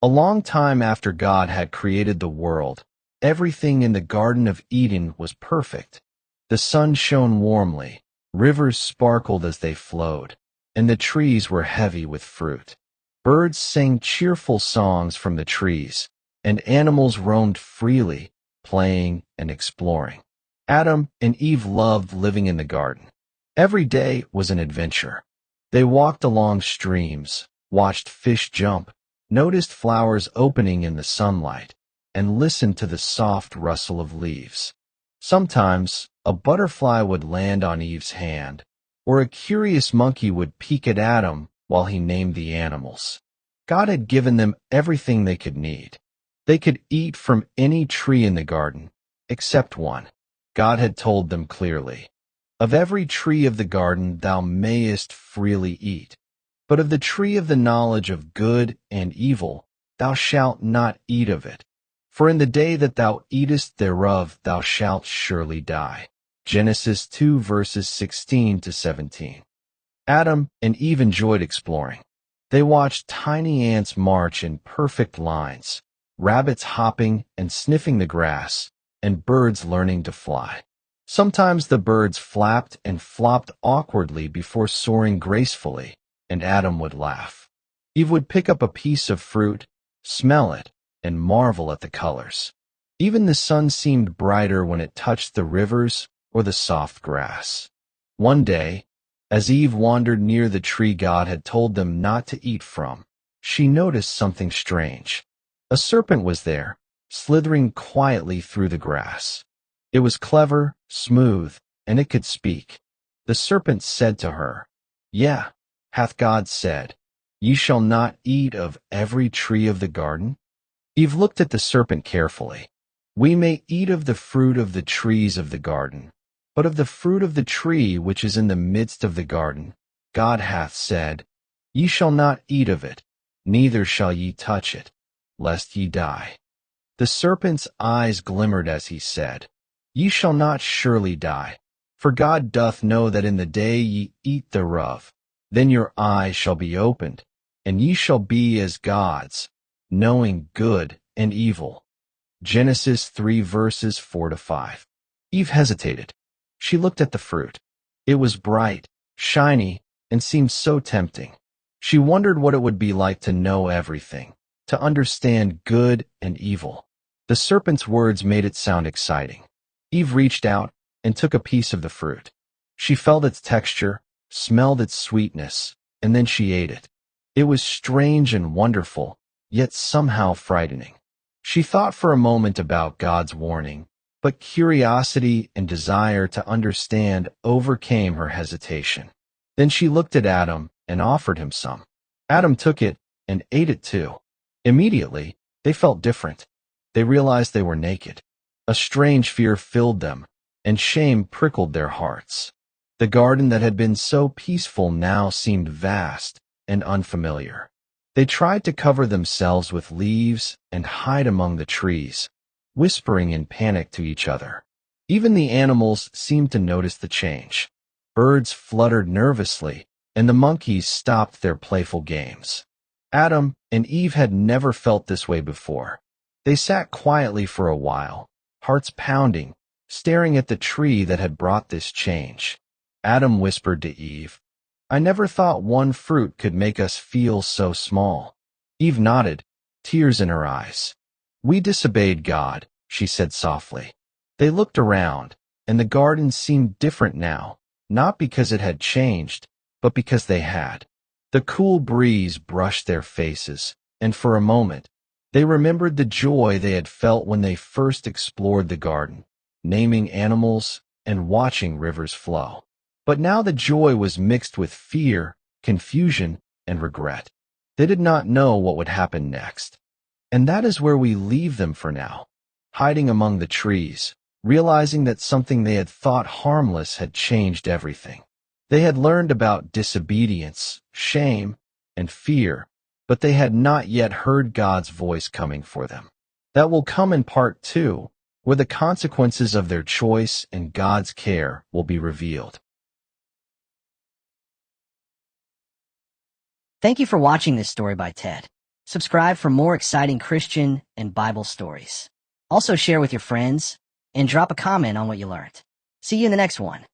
A long time after God had created the world, everything in the Garden of Eden was perfect. The sun shone warmly, rivers sparkled as they flowed, and the trees were heavy with fruit. Birds sang cheerful songs from the trees, and animals roamed freely, playing and exploring. Adam and Eve loved living in the garden. Every day was an adventure. They walked along streams, watched fish jump, noticed flowers opening in the sunlight, and listened to the soft rustle of leaves. Sometimes, a butterfly would land on Eve's hand, or a curious monkey would peek at Adam while he named the animals. God had given them everything they could need. They could eat from any tree in the garden, except one. God had told them clearly, "Of every tree of the garden thou mayest freely eat, but of the tree of the knowledge of good and evil thou shalt not eat of it. For in the day that thou eatest thereof thou shalt surely die." Genesis 2 verses 16 to 17. Adam and Eve enjoyed exploring. They watched tiny ants march in perfect lines, rabbits hopping and sniffing the grass, and birds learning to fly. Sometimes the birds flapped and flopped awkwardly before soaring gracefully, and Adam would laugh. Eve would pick up a piece of fruit, smell it, and marvel at the colors. Even the sun seemed brighter when it touched the rivers or the soft grass. One day, as Eve wandered near the tree God had told them not to eat from, she noticed something strange. A serpent was there, slithering quietly through the grass. It was clever, smooth, and it could speak. The serpent said to her, "Yeah, hath God said, ye shall not eat of every tree of the garden?" Eve looked at the serpent carefully. "We may eat of the fruit of the trees of the garden, but of the fruit of the tree which is in the midst of the garden, God hath said, Ye shall not eat of it, neither shall ye touch it, lest ye die." The serpent's eyes glimmered as he said, "Ye shall not surely die, for God doth know that in the day ye eat thereof, then your eyes shall be opened, and ye shall be as gods, knowing good and evil." Genesis 3 verses 4 to 5. Eve hesitated. She looked at the fruit. It was bright, shiny, and seemed so tempting. She wondered what it would be like to know everything, to understand good and evil. The serpent's words made it sound exciting. Eve reached out and took a piece of the fruit. She felt its texture, smelled its sweetness, and then she ate it. It was strange and wonderful, yet somehow frightening. She thought for a moment about God's warning, but curiosity and desire to understand overcame her hesitation. Then she looked at Adam and offered him some. Adam took it and ate it too. Immediately, they felt different. They realized they were naked. A strange fear filled them, and shame prickled their hearts. The garden that had been so peaceful now seemed vast and unfamiliar. They tried to cover themselves with leaves and hide among the trees, whispering in panic to each other. Even the animals seemed to notice the change. Birds fluttered nervously, and the monkeys stopped their playful games. Adam and Eve had never felt this way before. They sat quietly for a while, hearts pounding, staring at the tree that had brought this change. Adam whispered to Eve, "I never thought one fruit could make us feel so small." Eve nodded, tears in her eyes. "We disobeyed God," she said softly. They looked around, and the garden seemed different now, not because it had changed, but because they had. The cool breeze brushed their faces, and for a moment, they remembered the joy they had felt when they first explored the garden, naming animals and watching rivers flow. But now the joy was mixed with fear, confusion, and regret. They did not know what would happen next. And that is where we leave them for now, hiding among the trees, realizing that something they had thought harmless had changed everything. They had learned about disobedience, shame, and fear, but they had not yet heard God's voice coming for them. That will come in part 2, where the consequences of their choice and God's care will be revealed. Thank you for watching this story by Ted. Subscribe for more exciting Christian and Bible stories. Also share with your friends and drop a comment on what you learned. See you in the next one.